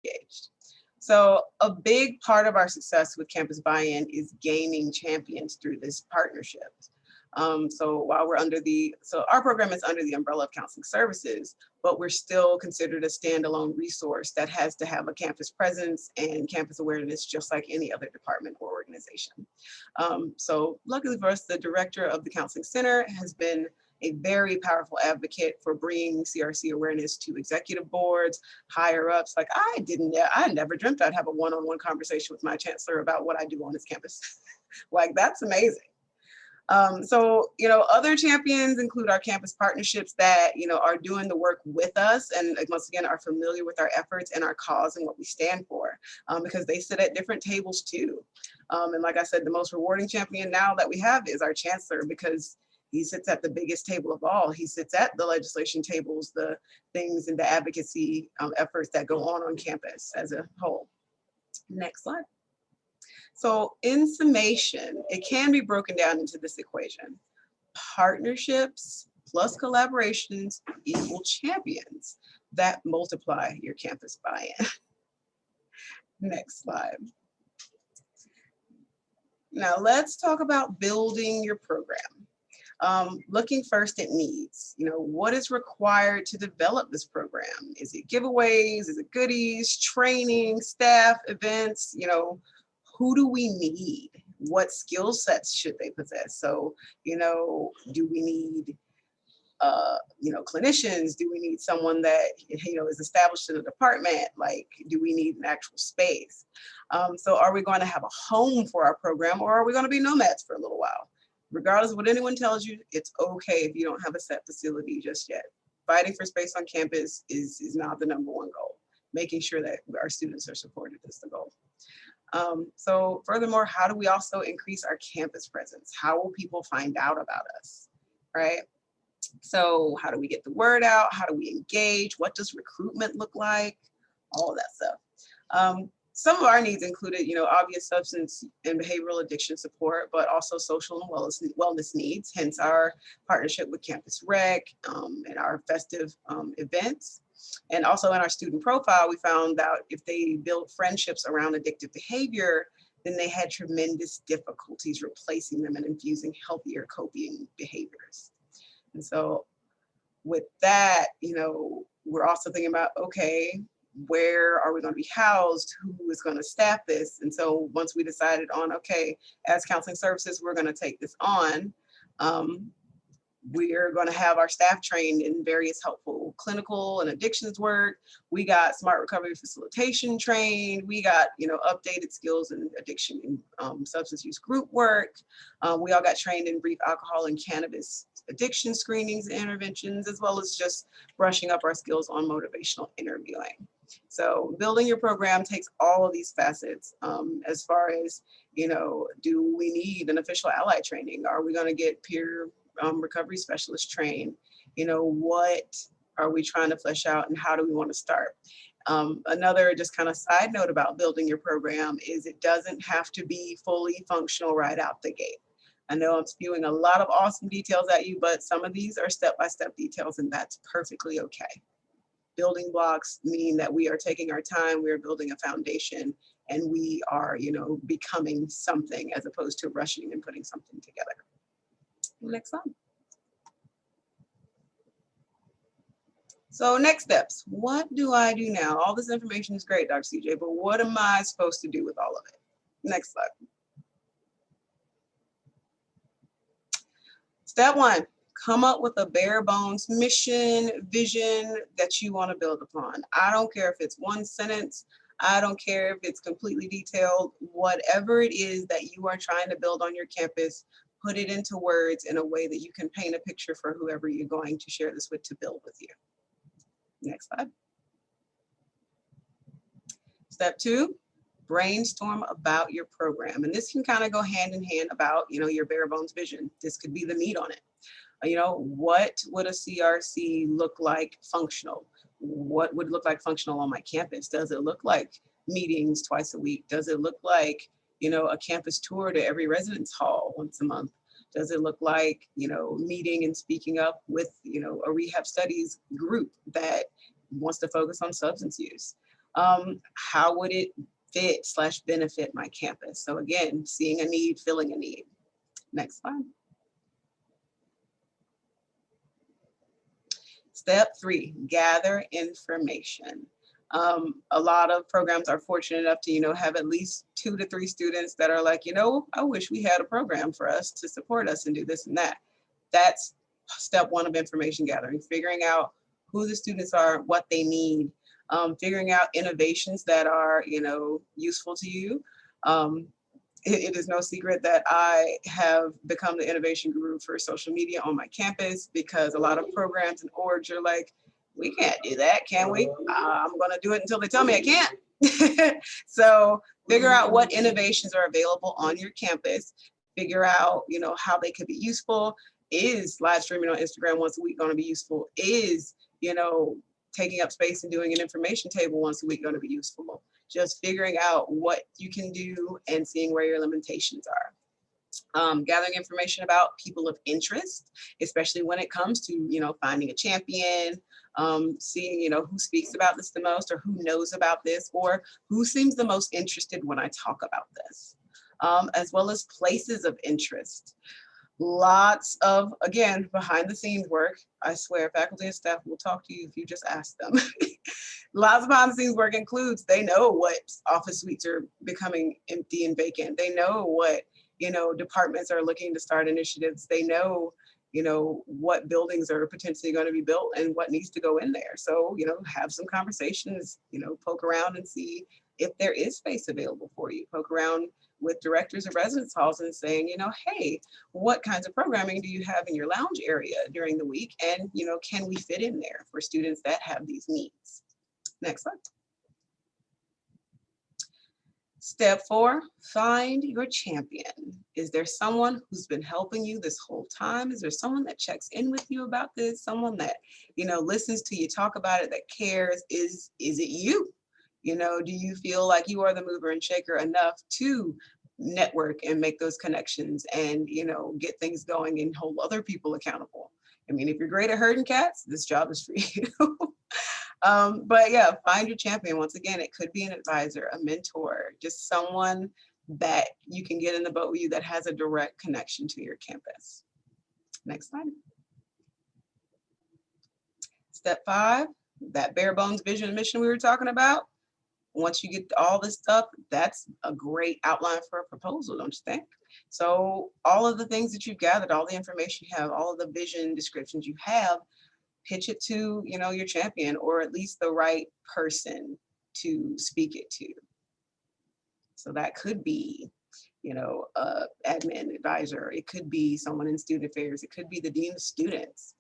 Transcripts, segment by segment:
engaged. So a big part of our success with campus buy-in is gaining champions through this partnership. So while we're so our program is under the umbrella of counseling services, but we're still considered a standalone resource that has to have a campus presence and campus awareness, just like any other department or organization. So luckily for us, the director of the counseling center has been a very powerful advocate for bringing CRC awareness to executive boards, higher ups. Like I never dreamt I'd have a one-on-one conversation with my chancellor about what I do on this campus. Like, that's amazing. So, other champions include our campus partnerships that, are doing the work with us and once again are familiar with our efforts and our cause and what we stand for, because they sit at different tables too. And like I said, the most rewarding champion now that we have is our chancellor, because he sits at the biggest table of all. He sits at the legislation tables, the things and the advocacy efforts that go on campus as a whole. Next slide. So in summation, it can be broken down into this equation. Partnerships plus collaborations equal champions that multiply your campus buy-in. Next slide. Now let's talk about building your program. Looking first at needs. What is required to develop this program? Is it giveaways? Is it goodies, training, staff, events? Who do we need? What skill sets should they possess? So, do we need, clinicians? Do we need someone that, is established in a department? Like, do we need an actual space? So are we going to have a home for our program, or are we going to be nomads for a little while? Regardless of what anyone tells you, it's okay if you don't have a set facility just yet. Fighting for space on campus is not the number one goal. Making sure that our students are supported is the goal. So furthermore, how do we also increase our campus presence? How will people find out about us, right? So how do we get the word out? How do we engage? What does recruitment look like? All of that stuff. Some of our needs included, obvious substance and behavioral addiction support, but also social and wellness needs, hence our partnership with Campus Rec and our festive events. And also in our student profile, we found out if they built friendships around addictive behavior, then they had tremendous difficulties replacing them and infusing healthier coping behaviors. And so with that, we're also thinking about, okay, where are we going to be housed? Who is going to staff this? And so once we decided on, okay, as counseling services, we're going to take this on, we're going to have our staff trained in various helpful clinical and addictions work. We got smart recovery facilitation trained. We got, updated skills in addiction and substance use group work. We all got trained in brief alcohol and cannabis addiction screenings and interventions, as well as just brushing up our skills on motivational interviewing. So building your program takes all of these facets as far as, do we need an official ally training? Are we going to get peer recovery specialist trained? What are we trying to flesh out and how do we want to start? Another just kind of side note about building your program is it doesn't have to be fully functional right out the gate. I know I'm spewing a lot of awesome details at you, but some of these are step-by-step details, and that's perfectly okay. Building blocks mean that we are taking our time, we are building a foundation, and we are, becoming something as opposed to rushing and putting something together. Next slide. So next steps, what do I do now? All this information is great, Dr. CJ, but what am I supposed to do with all of it? Next slide. Step one, come up with a bare bones mission, vision that you want to build upon. I don't care if it's one sentence. I don't care if it's completely detailed. Whatever it is that you are trying to build on your campus, put it into words in a way that you can paint a picture for whoever you're going to share this with to build with you. Next slide. Step two, brainstorm about your program. And this can kind of go hand in hand about, your bare bones vision. This could be the meat on it. What would a CRC look like functional? What would look like functional on my campus? Does it look like meetings twice a week? Does it look like, a campus tour to every residence hall once a month? Does it look like, meeting and speaking up with, a rehab studies group that wants to focus on substance use? How would it fit/benefit my campus? So again, seeing a need, filling a need. Next slide. Step 3, gather information. A lot of programs are fortunate enough to, have at least 2 to 3 students that are like, I wish we had a program for us to support us and do this and that. That's step 1 of information gathering, figuring out who the students are, what they need, figuring out innovations that are, useful to you. It is no secret that I have become the innovation guru for social media on my campus, because a lot of programs and orgs are like, we can't do that, can we? I'm going to do it until they tell me I can't. So figure out what innovations are available on your campus, figure out, how they could be useful. Is live streaming on Instagram once a week going to be useful? Is, taking up space and doing an information table once a week going to be useful? Just figuring out what you can do and seeing where your limitations are. Gathering information about people of interest, especially when it comes to, finding a champion, seeing, who speaks about this the most, or who knows about this, or who seems the most interested when I talk about this, as well as places of interest. Lots of, again, behind the scenes work. I swear faculty and staff will talk to you if you just ask them. Lots of behind the scenes work includes, they know what office suites are becoming empty and vacant. They know what, departments are looking to start initiatives. They know, what buildings are potentially going to be built and what needs to go in there. So, have some conversations, poke around and see if there is space available for you. Poke around with directors of residence halls and saying, hey, what kinds of programming do you have in your lounge area during the week? And, can we fit in there for students that have these needs? Next slide. Step 4, find your champion. Is there someone who's been helping you this whole time? Is there someone that checks in with you about this? Someone that, listens to you talk about it, that cares? Is it you? Do you feel like you are the mover and shaker enough to network and make those connections and, get things going and hold other people accountable? I mean, if you're great at herding cats, this job is for you. But yeah, find your champion. Once again, it could be an advisor, a mentor, just someone that you can get in the boat with you that has a direct connection to your campus. Next slide. Step 5, that bare bones vision and mission we were talking about. Once you get all this stuff, that's a great outline for a proposal, don't you think? So all of the things that you've gathered, all the information you have, all of the vision descriptions you have, pitch it to, your champion, or at least the right person to speak it to. So that could be, admin advisor. It could be someone in student affairs. It could be the dean of students.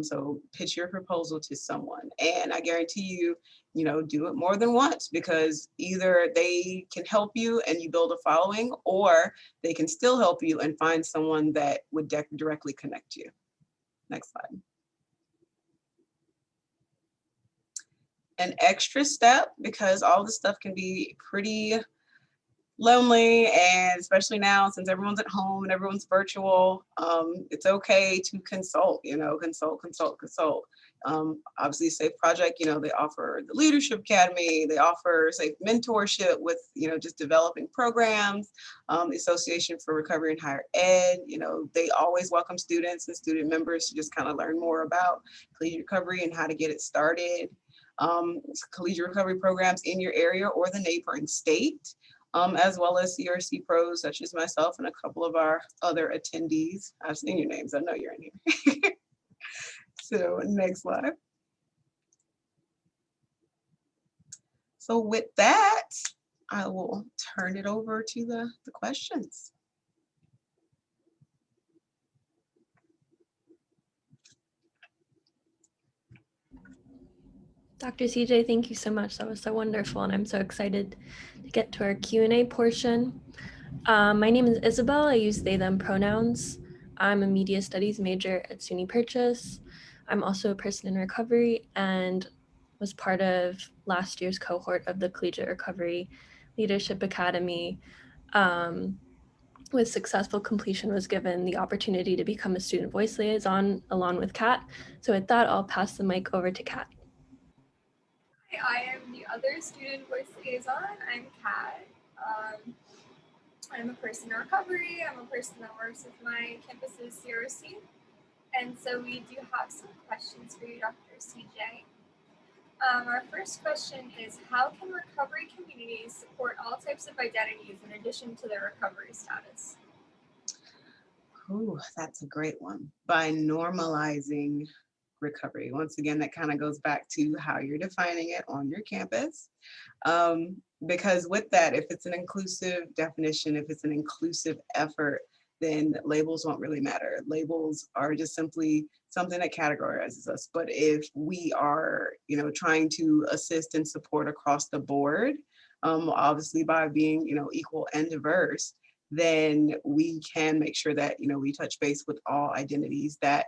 So pitch your proposal to someone, and I guarantee you, do it more than once, because either they can help you and you build a following, or they can still help you and find someone that would directly connect you. Next slide. An extra step, because all this stuff can be pretty lonely, and especially now since everyone's at home and everyone's virtual, it's okay to consult, consult. Obviously Safe Project, they offer the Leadership Academy, they offer Safe Mentorship with, just developing programs. The Association for Recovery in Higher Ed, they always welcome students and student members to just kind of learn more about collegiate recovery and how to get it started. Collegiate recovery programs in your area or the neighboring state, as well as CRC pros such as myself and a couple of our other attendees. I've seen your names, I know you're in here. So next slide. So with that, I will turn it over to the questions. Dr. CJ, thank you so much. That was so wonderful, and I'm so excited to get to our Q&A portion. My name is Isabel. I use they, them pronouns. I'm a media studies major at SUNY Purchase. I'm also a person in recovery and was part of last year's cohort of the Collegiate Recovery Leadership Academy. With successful completion, was given the opportunity to become a student voice liaison along with Kat. So with that, I'll pass the mic over to Kat. I am the other student voice liaison. I'm Kat. I'm a person in recovery. I'm a person that works with my campus's CRC. And so we do have some questions for you, Dr. CJ. Our first question is, how can recovery communities support all types of identities in addition to their recovery status? Ooh, that's a great one. By normalizing recovery. Once again, that kind of goes back to how you're defining it on your campus. Because with that, if it's an inclusive definition, if it's an inclusive effort, then labels won't really matter. Labels are just simply something that categorizes us. But if we are, trying to assist and support across the board, obviously by being, equal and diverse, then we can make sure that, we touch base with all identities that,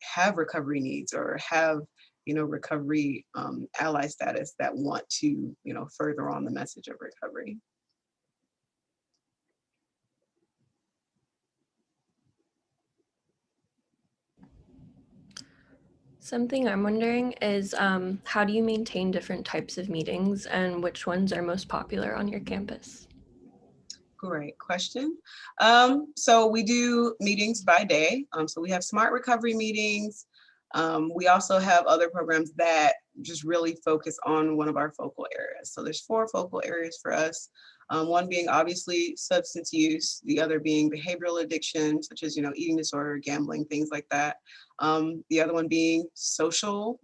have recovery needs or have, recovery ally status that want to, further on the message of recovery. Something I'm wondering is how do you maintain different types of meetings and which ones are most popular on your campus? Great question. So we do meetings by day. So we have smart recovery meetings. We also have other programs that just really focus on one of our focal areas. So there's 4 focal areas for us. One being obviously substance use, the other being behavioral addiction, such as, eating disorder, gambling, things like that. The other one being social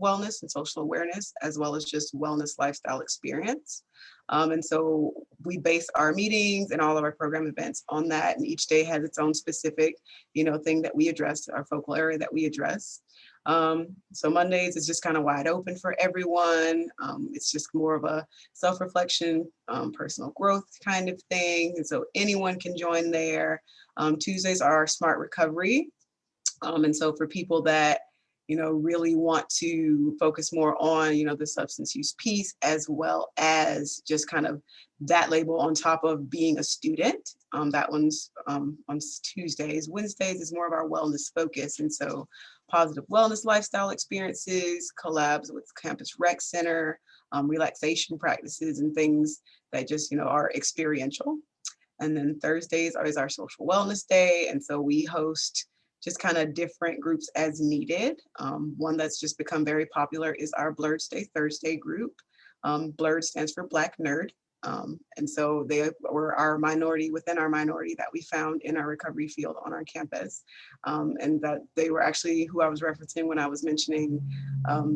wellness and social awareness, as well as just wellness lifestyle experience. And so we base our meetings and all of our program events on that. And each day has its own specific, thing that we address, our focal area that we address. So Mondays is just kind of wide open for everyone. It's just more of a self-reflection, personal growth kind of thing. And so anyone can join there. Tuesdays are smart recovery. And so for people that, really want to focus more on, the substance use piece, as well as just kind of that label on top of being a student. That one's on Tuesdays. Wednesdays is more of our wellness focus. And so positive wellness lifestyle experiences, collabs with Campus Rec Center, relaxation practices and things that just, are experiential. And then Thursdays is our social wellness day. And so we host just kind of different groups as needed. One that's just become very popular is our Blurred Stay Thursday group. Blurred stands for Black Nerd. And so they were our minority within our minority that we found in our recovery field on our campus. And that they were actually who I was referencing when I was mentioning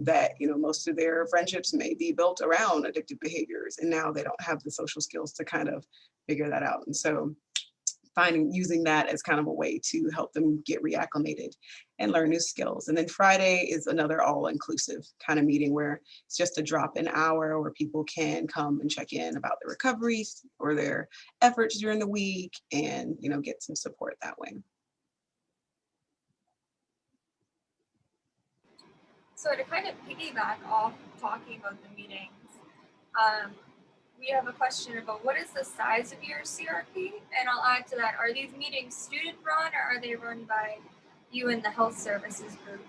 that, most of their friendships may be built around addictive behaviors. And now they don't have the social skills to kind of figure that out. And so using that as kind of a way to help them get reacclimated and learn new skills. And then Friday is another all-inclusive kind of meeting where it's just a drop-in hour where people can come and check in about their recoveries or their efforts during the week and, get some support that way. So to kind of piggyback off talking about the meetings, we have a question about what is the size of your CRP? And I'll add to that, are these meetings student run or are they run by you and the health services group?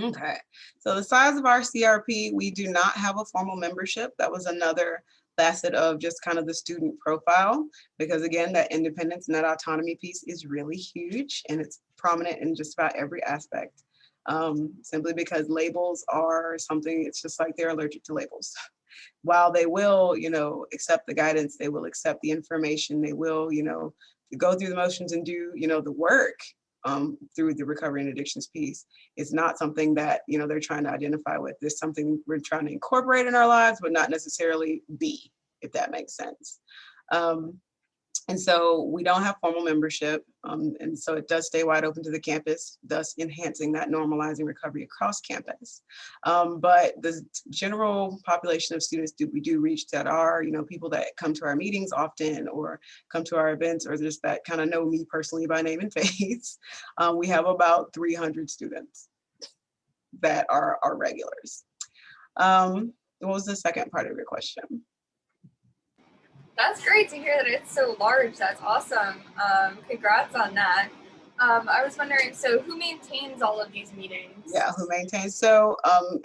Okay, so the size of our CRP, we do not have a formal membership. That was another facet of just kind of the student profile, because again, that independence and that autonomy piece is really huge and it's prominent in just about every aspect. Simply because labels are something, it's just like they're allergic to labels. While they will, accept the guidance, they will accept the information, they will, go through the motions and do, the work through the recovery and addictions piece. It's not something that, they're trying to identify with. There's something we're trying to incorporate in our lives, but not necessarily be, if that makes sense. And so we don't have formal membership. And so it does stay wide open to the campus, thus enhancing that normalizing recovery across campus. But the general population of students we do reach that are, people that come to our meetings often or come to our events or just that kind of know me personally by name and face. We have about 300 students that are our regulars. What was the second part of your question? That's great to hear that it's so large. That's awesome. Congrats on that. I was wondering, so who maintains all of these meetings? Yeah, who maintains. So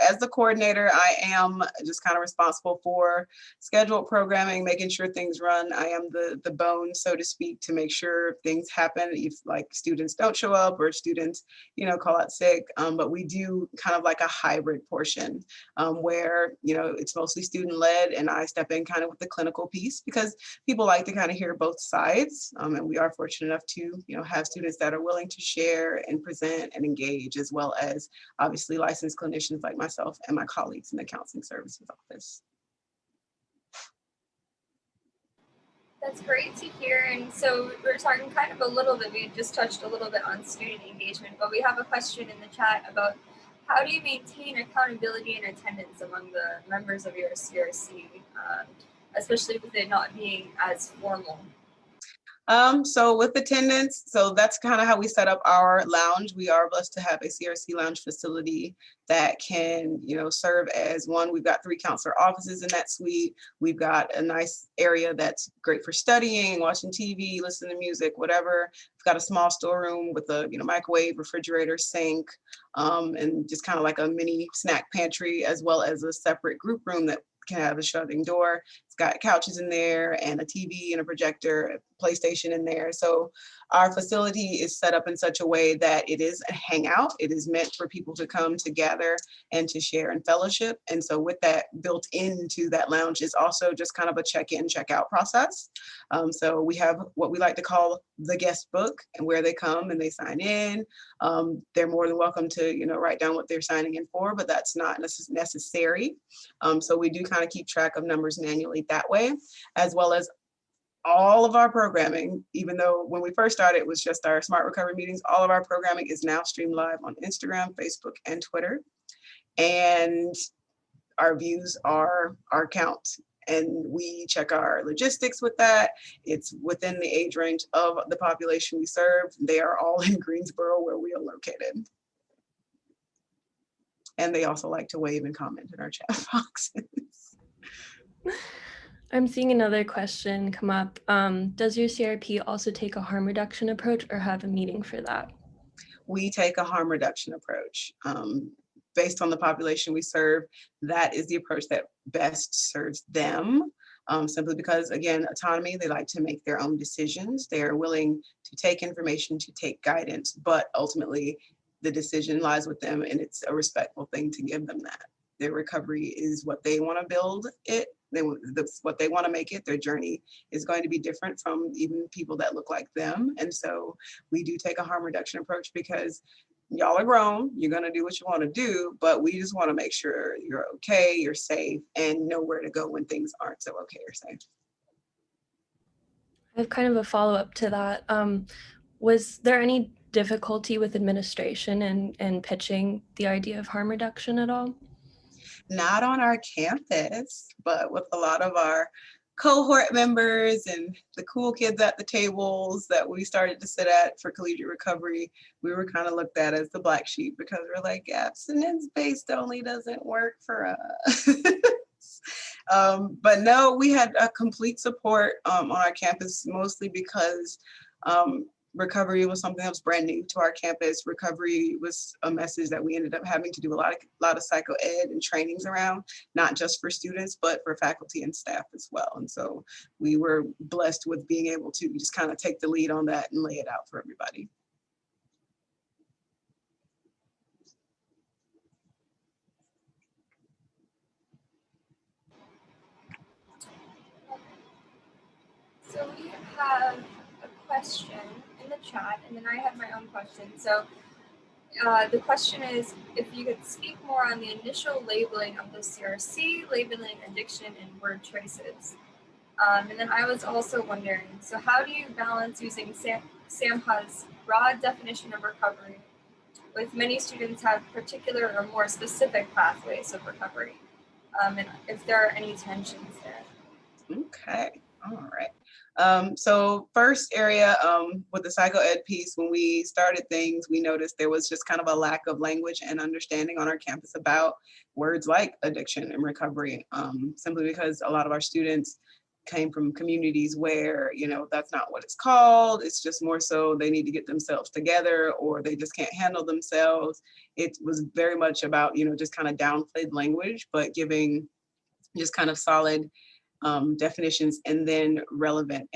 as the coordinator, I am just kind of responsible for scheduled programming, making sure things run. I am the bone, so to speak, to make sure things happen if like students don't show up or students, call out sick. But we do kind of like a hybrid portion where, it's mostly student led and I step in kind of with the clinical piece because people like to kind of hear both sides. And we are fortunate enough to, have students that are willing to share and present and engage, as well as obviously licensed clinicians like myself and my colleagues in the counseling services office. That's great to hear. And so we're talking kind of a little bit, we just touched a little bit on student engagement, but we have a question in the chat about how do you maintain accountability and attendance among the members of your CRC, especially with it not being as formal? So with attendance, so that's kind of how we set up our lounge. We are blessed to have a CRC lounge facility that can, serve as one. We've got 3 counselor offices in that suite. We've got a nice area that's great for studying, watching TV, listening to music, whatever. We've got a small storeroom with a, microwave, refrigerator, sink, and just kind of like a mini snack pantry, as well as a separate group room that can have a shutting door. It's got couches in there and a TV and a projector, a PlayStation in there. So our facility is set up in such a way that it is a hangout. It is meant for people to come to gather and to share in fellowship. And so with that built into that lounge is also just kind of a check-in, check-out process. So we have what we like to call the guest book, and where they come and they sign in. They're more than welcome to, write down what they're signing in for, but that's not necessary. So we do kind of keep track of numbers manually that way, as well as all of our programming, even though when we first started, it was just our Smart Recovery meetings, all of our programming is now streamed live on Instagram, Facebook, and Twitter. And our views are our count. And we check our logistics with that. It's within the age range of the population we serve. They are all in Greensboro, where we are located. And they also like to wave and comment in our chat boxes. I'm seeing another question come up. Does your CRP also take a harm reduction approach or have a meeting for that? We take a harm reduction approach. Based on the population we serve, that is the approach that best serves them. Simply because, again, autonomy, they like to make their own decisions. They are willing to take information, to take guidance, but ultimately the decision lies with them, and it's a respectful thing to give them that. Their recovery is what they want to build it. That's what they want to make it. Their journey is going to be different from even people that look like them. And so we do take a harm reduction approach because y'all are grown, you're going to do what you want to do, but we just want to make sure you're okay, you're safe, and know where to go when things aren't so okay or safe. I have kind of a follow-up to that. Was there any difficulty with administration and pitching the idea of harm reduction at all? Not on our campus, but with a lot of our cohort members and the cool kids at the tables that we started to sit at for collegiate recovery, we were kind of looked at as the black sheep because we're like, abstinence-based only doesn't work for us. But no, we had a complete support on our campus, mostly because recovery was something that was brand new to our campus. Recovery was a message that we ended up having to do a lot of psycho ed and trainings around, not just for students, but for faculty and staff as well. And so we were blessed with being able to just kind of take the lead on that and lay it out for everybody. So we have a question in the chat, and then I have my own question. So the question is, if you could speak more on the initial labeling of the CRC, labeling addiction, and word choices. And then I was also wondering, so how do you balance using SAMHSA's broad definition of recovery with many students have particular or more specific pathways of recovery, and if there are any tensions there? Okay, all right. So first area with the psycho ed piece, when we started things, we noticed there was just kind of a lack of language and understanding on our campus about words like addiction and recovery, simply because a lot of our students came from communities where, you know, that's not what it's called. It's just more so they need to get themselves together, or they just can't handle themselves. It was very much about, you know, just kind of downplayed language, but giving just kind of solid definitions, and then relevant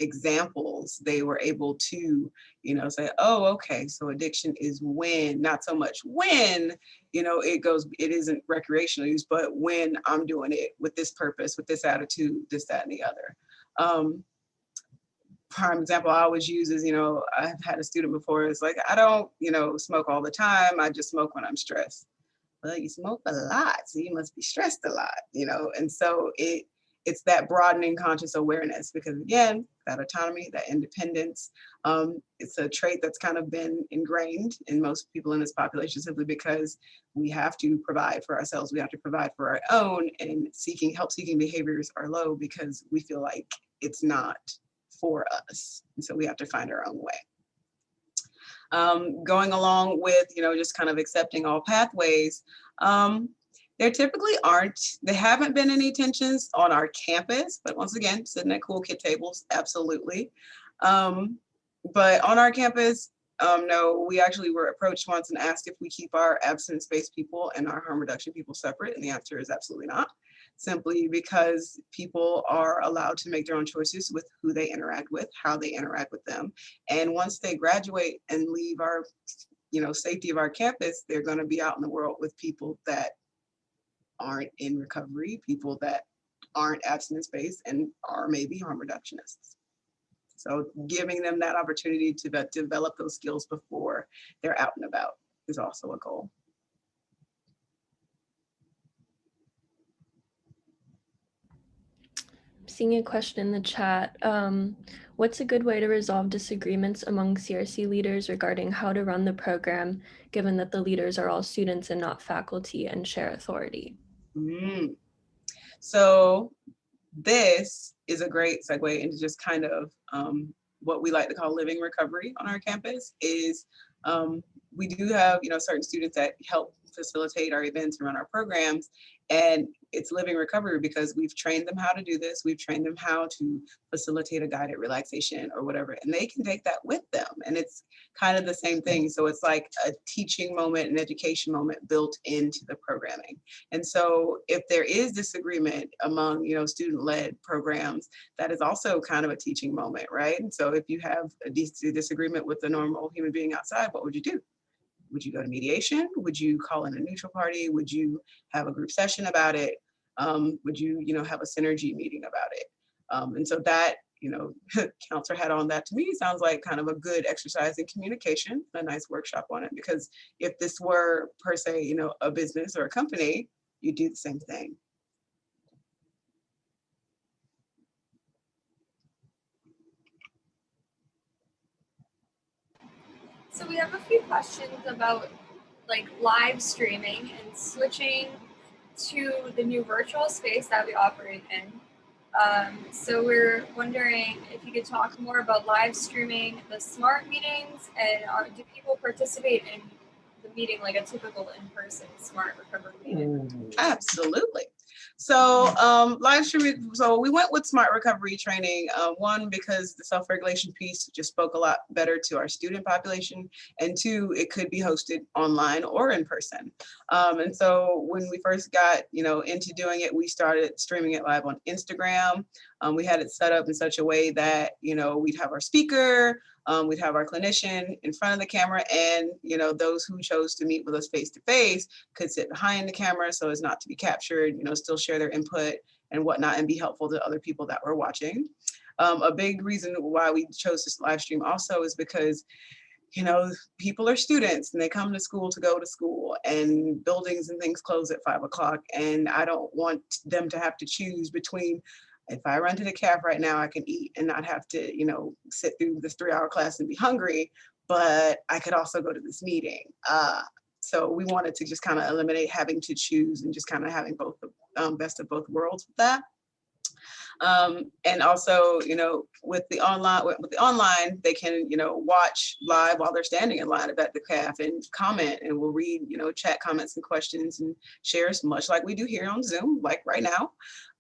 examples. They were able to, you know, say, oh, okay, so addiction is when, not so much when, you know, it isn't recreational use, but when I'm doing it with this purpose, with this attitude, this, that, and the other. Prime example I always use is, you know, I've had a student before, it's like, I don't, you know, smoke all the time. I just smoke when I'm stressed. Well, you smoke a lot, so you must be stressed a lot, you know? And so it's that broadening conscious awareness, because again, that autonomy, that independence, it's a trait that's kind of been ingrained in most people in this population, simply because we have to provide for ourselves, we have to provide for our own, and help-seeking behaviors are low because we feel like it's not for us. And so we have to find our own way. Going along with, you know, just kind of accepting all pathways, there typically there haven't been any tensions on our campus, but once again, sitting at cool kid tables, absolutely. But on our campus, no, we actually were approached once and asked if we keep our abstinence-based people and our harm reduction people separate, and the answer is absolutely not. Simply because people are allowed to make their own choices with who they interact with, how they interact with them. And once they graduate and leave our, you know, safety of our campus, they're going to be out in the world with people that aren't in recovery, people that aren't abstinence-based and are maybe harm reductionists. So giving them that opportunity to develop those skills before they're out and about is also a goal. Seeing a question in the chat. What's a good way to resolve disagreements among CRC leaders regarding how to run the program, given that the leaders are all students and not faculty and share authority? So this is a great segue into just kind of what we like to call living recovery on our campus. Is we do have, you know, certain students that help facilitate our events and run our programs, and it's living recovery because we've trained them how to do this. We've trained them how to facilitate a guided relaxation or whatever, and they can take that with them. And it's kind of the same thing. So it's like a teaching moment, an education moment built into the programming. And so if there is disagreement among, you know, student-led programs, that is also kind of a teaching moment, right? And so if you have a disagreement with a normal human being outside, what would you do? Would you go to mediation? Would you call in a neutral party? Would you have a group session about it? Would you, you know, have a synergy meeting about it? And so that, you know, counselor hat on that, to me sounds like kind of a good exercise in communication, a nice workshop on it, because if this were per se, you know, a business or a company, you do the same thing. So we have a few questions about like live streaming and switching to the new virtual space that we operate in. So we're wondering if you could talk more about live streaming the SMART meetings, and do people participate in the meeting like a typical in-person SMART recovery meeting? Absolutely. So live streaming, so we went with SMART recovery training, one, because the self-regulation piece just spoke a lot better to our student population, and two, it could be hosted online or in person. And so when we first got, you know, into doing it, we started streaming it live on Instagram. We had it set up in such a way that, you know, we'd have our speaker, we'd have our clinician in front of the camera, and, you know, those who chose to meet with us face to face could sit behind the camera so as not to be captured, you know, still share their input and whatnot and be helpful to other people that were watching. A big reason why we chose this live stream also is because, you know, people are students and they come to school to go to school, and buildings and things close at 5 o'clock. And I don't want them to have to choose between, if I run to the caf right now, I can eat and not have to, you know, sit through this 3-hour class and be hungry, but I could also go to this meeting. So we wanted to just kind of eliminate having to choose and just kind of having both the best of both worlds with that. And also, with the online, they can, watch live while they're standing in line at the CAF and comment, and we'll read, chat comments and questions and shares, much like we do here on Zoom, like right now.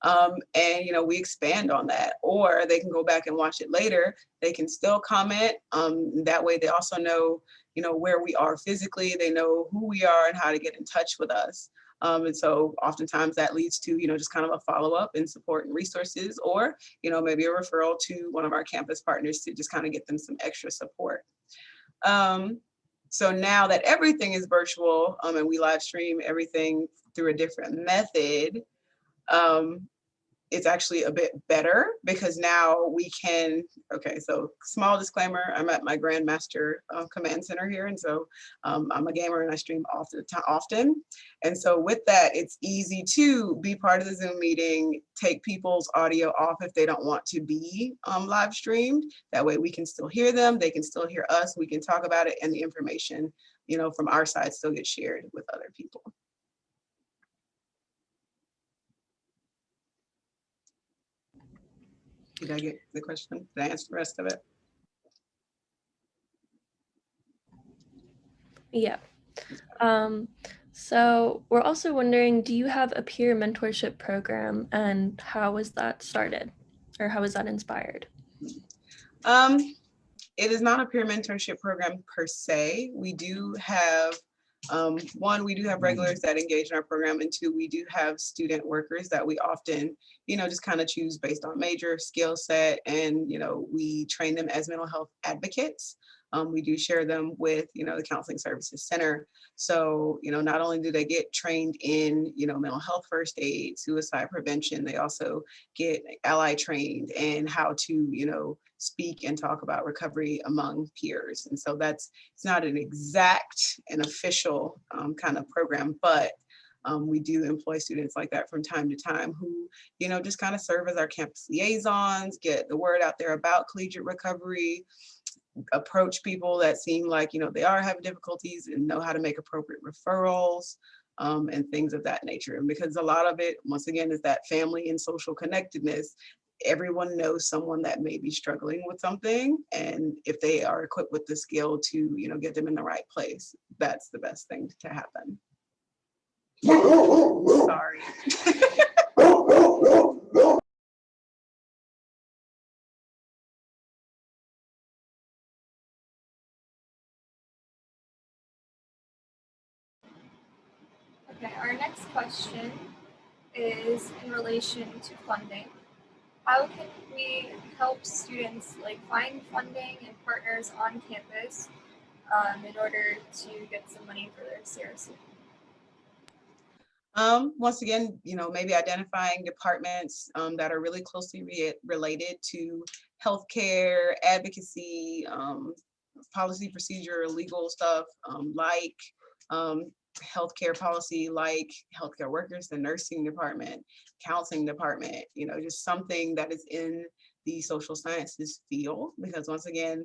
And, we expand on that, or they can go back and watch it later. They can still comment. That way they also know, where we are physically, they know who we are and how to get in touch with us. And so oftentimes that leads to, just kind of a follow-up and support and resources, or, maybe a referral to one of our campus partners to just kind of get them some extra support. So now that everything is virtual, and we live stream everything through a different method, it's actually a bit better because now we can, okay, so small disclaimer, I'm at my Grandmaster Command Center here. And so I'm a gamer and I stream often. And so with that, it's easy to be part of the Zoom meeting, take people's audio off if they don't want to be live streamed. That way we can still hear them, they can still hear us, we can talk about it, and the information, from our side still gets shared with other people. Did I get the question? Did I answer the rest of it? Yeah. So we're also wondering, do you have a peer mentorship program, and how was that started, or how was that inspired? It is not a peer mentorship program per se. We do have one, we do have regulars that engage in our program, and two, we do have student workers that we often, just kind of choose based on major, skill set, and, we train them as mental health advocates. We do share them with, the Counseling Services Center. So, not only do they get trained in, mental health first aid, suicide prevention, they also get ally trained in how to, speak and talk about recovery among peers. And so it's not an exact and official kind of program, but we do employ students like that from time to time who, just kind of serve as our campus liaisons, get the word out there about collegiate recovery, approach people that seem like, they are having difficulties, and know how to make appropriate referrals, and things of that nature. And because a lot of it, once again, is that family and social connectedness, everyone knows someone that may be struggling with something. And if they are equipped with the skill to, get them in the right place, that's the best thing to happen. Sorry. Okay, our next question is in relation to funding. How can we help students find funding and partners on campus in order to get some money for their CRC? Once again, maybe identifying departments that are really closely related to healthcare, advocacy, policy, procedure, legal stuff, like healthcare policy, like healthcare workers, the nursing department, counseling department, just something that is in the social sciences field. Because once again,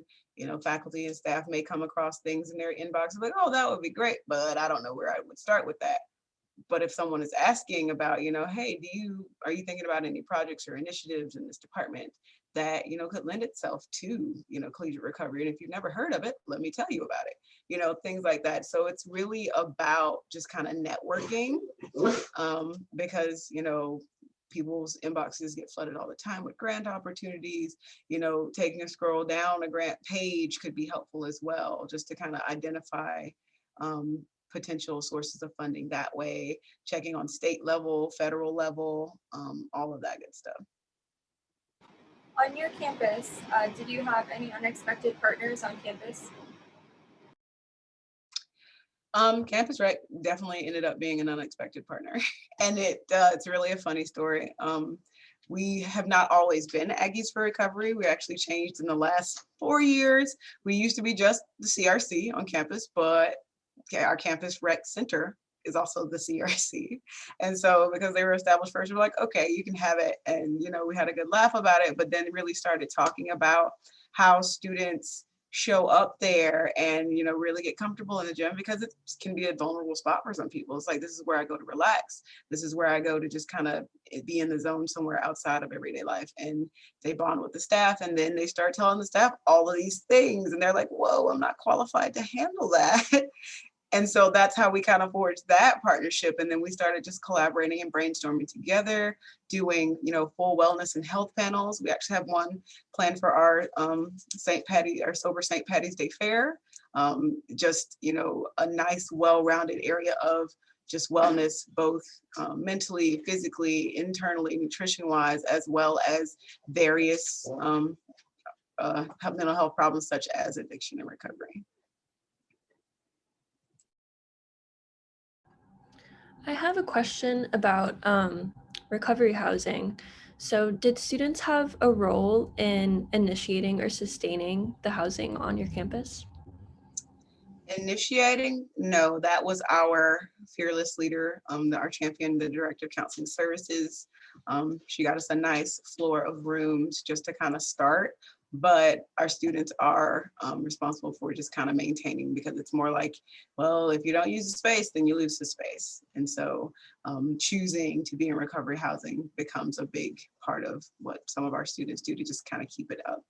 faculty and staff may come across things in their inbox like, oh, that would be great, but I don't know where I would start with that. But if someone is asking about, hey, are you thinking about any projects or initiatives in this department that, could lend itself to, collegiate recovery? And if you've never heard of it, let me tell you about it, things like that. So it's really about just kind of networking, because, people's inboxes get flooded all the time with grant opportunities. Taking a scroll down a grant page could be helpful as well, just to kind of identify potential sources of funding that way, checking on state level, federal level, all of that good stuff. On your campus, did you have any unexpected partners on campus? Campus Rec definitely ended up being an unexpected partner. And it's really a funny story. We have not always been Aggies for Recovery. We actually changed in the last 4 years. We used to be just the CRC on campus, but our campus rec center is also the CRC. And so because they were established first, we're like, okay, you can have it. And, we had a good laugh about it, but then really started talking about how students show up there and, you know, really get comfortable in the gym, because it can be a vulnerable spot for some people. It's like, this is where I go to relax. This is where I go to just kind of be in the zone somewhere outside of everyday life. And they bond with the staff, and then they start telling the staff all of these things, and they're like, whoa, I'm not qualified to handle that. And so that's how we kind of forged that partnership. And then we started just collaborating and brainstorming together, doing, you know, full wellness and health panels. We actually have one planned for our our Sober St. Patty's Day Fair. Just, you know, a nice, well-rounded area of just wellness, both mentally, physically, internally, nutrition-wise, as well as various mental health problems such as addiction and recovery. I have a question about recovery housing. So did students have a role in initiating or sustaining the housing on your campus? Initiating? No, that was our fearless leader, our champion, the director of counseling services. She got us a nice floor of rooms just to kind of start, but our students are responsible for just kind of maintaining, because it's more like, well, if you don't use the space, then you lose the space. And so choosing to be in recovery housing becomes a big part of what some of our students do to just kind of keep it up.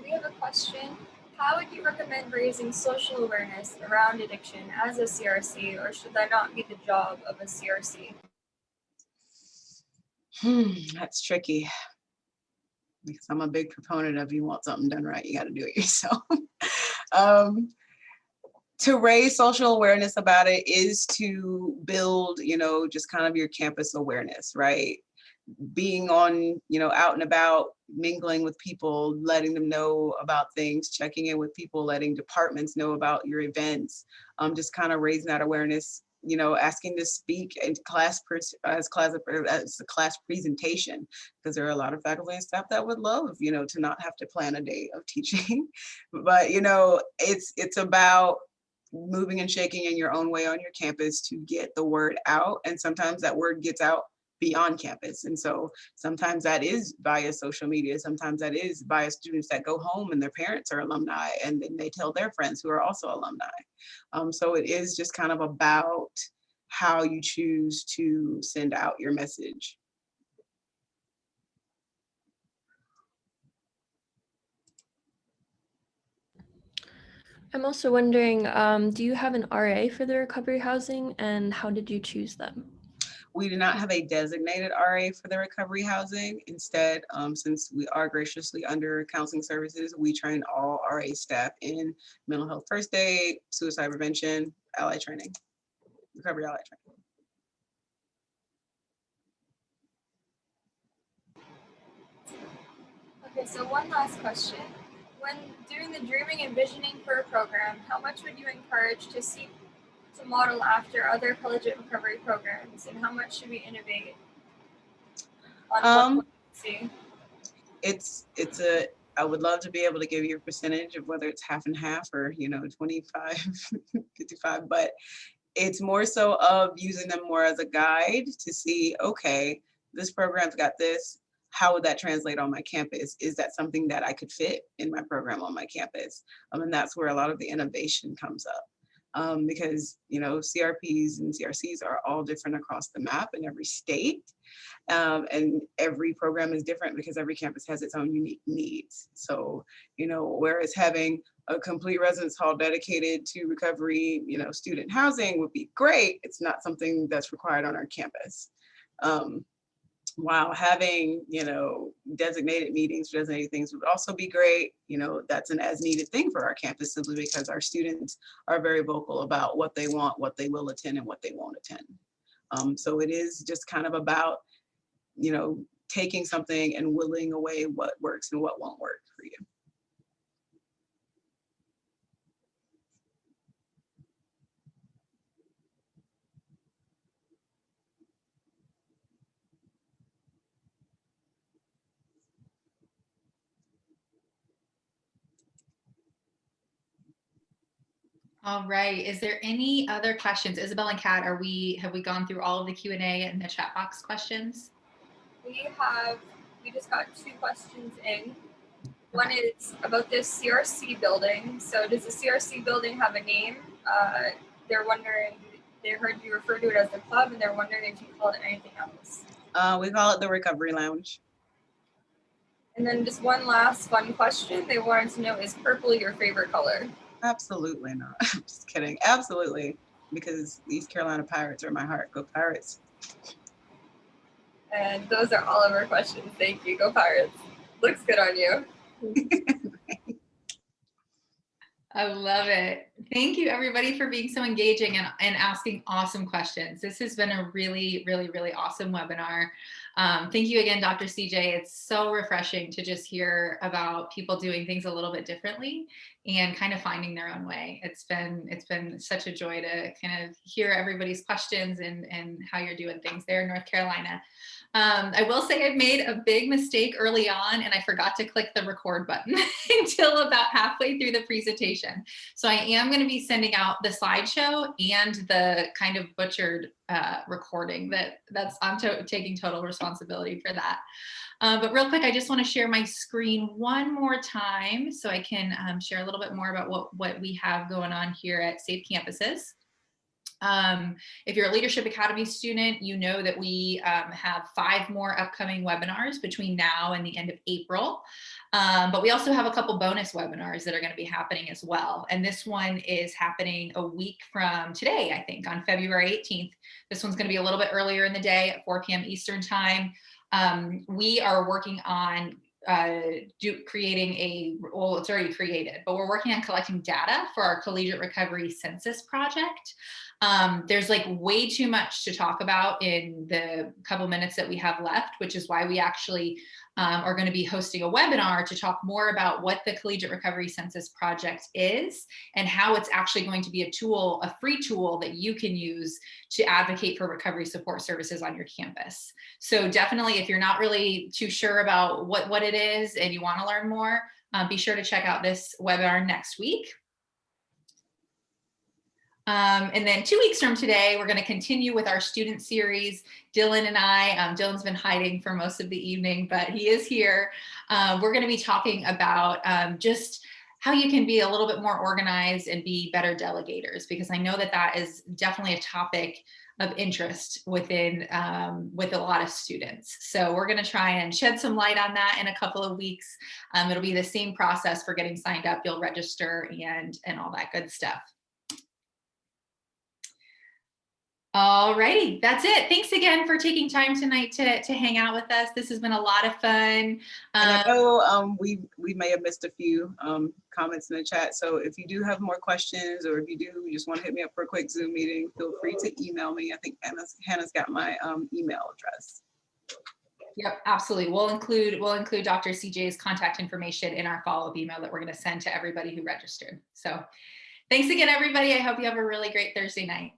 We have a question. How would you recommend raising social awareness around addiction as a CRC, or should that not be the job of a CRC? That's tricky, because I'm a big proponent of, you want something done right, you got to do it yourself. To raise social awareness about it is to build, you know, just kind of your campus awareness, right? Being on, you know, out and about, mingling with people, letting them know about things, checking in with people, letting departments know about your events, just kind of raising that awareness, you know, asking to speak in class as a class presentation, because there are a lot of faculty and staff that would love, you know, to not have to plan a day of teaching. But, you know, it's about moving and shaking in your own way on your campus to get the word out. And sometimes that word gets out beyond campus. And so sometimes that is via social media. Sometimes that is via students that go home and their parents are alumni, and then they tell their friends who are also alumni. So it is just kind of about how you choose to send out your message. I'm also wondering, do you have an RA for the recovery housing, and how did you choose them? We do not have a designated RA for the recovery housing. Instead, since we are graciously under counseling services, we train all RA staff in mental health first aid, suicide prevention, ally training, recovery ally training. Okay, so one last question. When doing the dreaming and visioning for a program, how much would you encourage to seek to model after other collegiate recovery programs, and how much should we innovate on what we see? I would love to be able to give you a percentage of whether it's half and half or, you know, 25, 55, but it's more so of using them more as a guide to see, okay, this program's got this. How would that translate on my campus? Is that something that I could fit in my program on my campus? And that's where a lot of the innovation comes up. Because, you know, CRPs and CRCs are all different across the map in every state. And every program is different because every campus has its own unique needs. So, you know, whereas having a complete residence hall dedicated to recovery, you know, student housing would be great, it's not something that's required on our campus. While having, you know, designated meetings, designated things would also be great. You know, that's an as needed thing for our campus, simply because our students are very vocal about what they want, what they will attend, and what they won't attend. So it is just kind of about, you know, taking something and whittling away what works and what won't work for you. All right. Is there any other questions? Isabel and Kat, have we gone through all of the Q&A and the chat box questions? We have we just got 2 questions in. One is about this CRC building. So does the CRC building have a name? They're wondering, they heard you refer to it as the club, and they're wondering if you call it anything else. We call it the Recovery Lounge. And then just one last fun question. They wanted to know, is purple your favorite color? Absolutely not. I'm just kidding. Absolutely. Because the East Carolina Pirates are my heart. Go Pirates. And those are all of our questions. Thank you. Go Pirates. Looks good on you. I love it. Thank you everybody for being so engaging and asking awesome questions. This has been a really, really, really awesome webinar. Thank you again, Dr. CJ. It's so refreshing to just hear about people doing things a little bit differently and kind of finding their own way. It's been such a joy to kind of hear everybody's questions and how you're doing things there in North Carolina. I will say I made a big mistake early on and I forgot to click the record button until about halfway through the presentation. So I am going to be sending out the slideshow and the kind of butchered recording I'm taking total responsibility for that. But real quick, I just want to share my screen one more time so I can share a little bit more about what we have going on here at Safe Campuses. If you're a Leadership Academy student, you know that we have 5 more upcoming webinars between now and the end of April. But we also have a couple bonus webinars that are going to be happening as well. And this one is happening a week from today, I think, on February 18th. This one's going to be a little bit earlier in the day at 4 p.m. Eastern time. We are working on it's already created, but we're working on collecting data for our Collegiate Recovery Census project. There's like way too much to talk about in the couple minutes that we have left, which is why we actually are going to be hosting a webinar to talk more about what the Collegiate Recovery Census project is and how it's actually going to be a free tool that you can use to advocate for recovery support services on your campus. So definitely, if you're not really too sure about what it is and you want to learn more, be sure to check out this webinar next week. And then 2 weeks from today, we're going to continue with our student series. Dylan and I, Dylan's been hiding for most of the evening, but he is here. We're going to be talking about just how you can be a little bit more organized and be better delegators, because I know that is definitely a topic of interest within with a lot of students. So we're going to try and shed some light on that in a couple of weeks. It'll be the same process for getting signed up. You'll register and all that good stuff. All righty, that's it. Thanks again for taking time tonight to hang out with us. This has been a lot of fun. And I know we may have missed a few comments in the chat. So if you do have more questions, or if you do just want to hit me up for a quick Zoom meeting, feel free to email me. I think Hannah's got my email address. Yep, absolutely. We'll include Dr. CJ's contact information in our follow-up email that we're going to send to everybody who registered. So thanks again, everybody. I hope you have a really great Thursday night.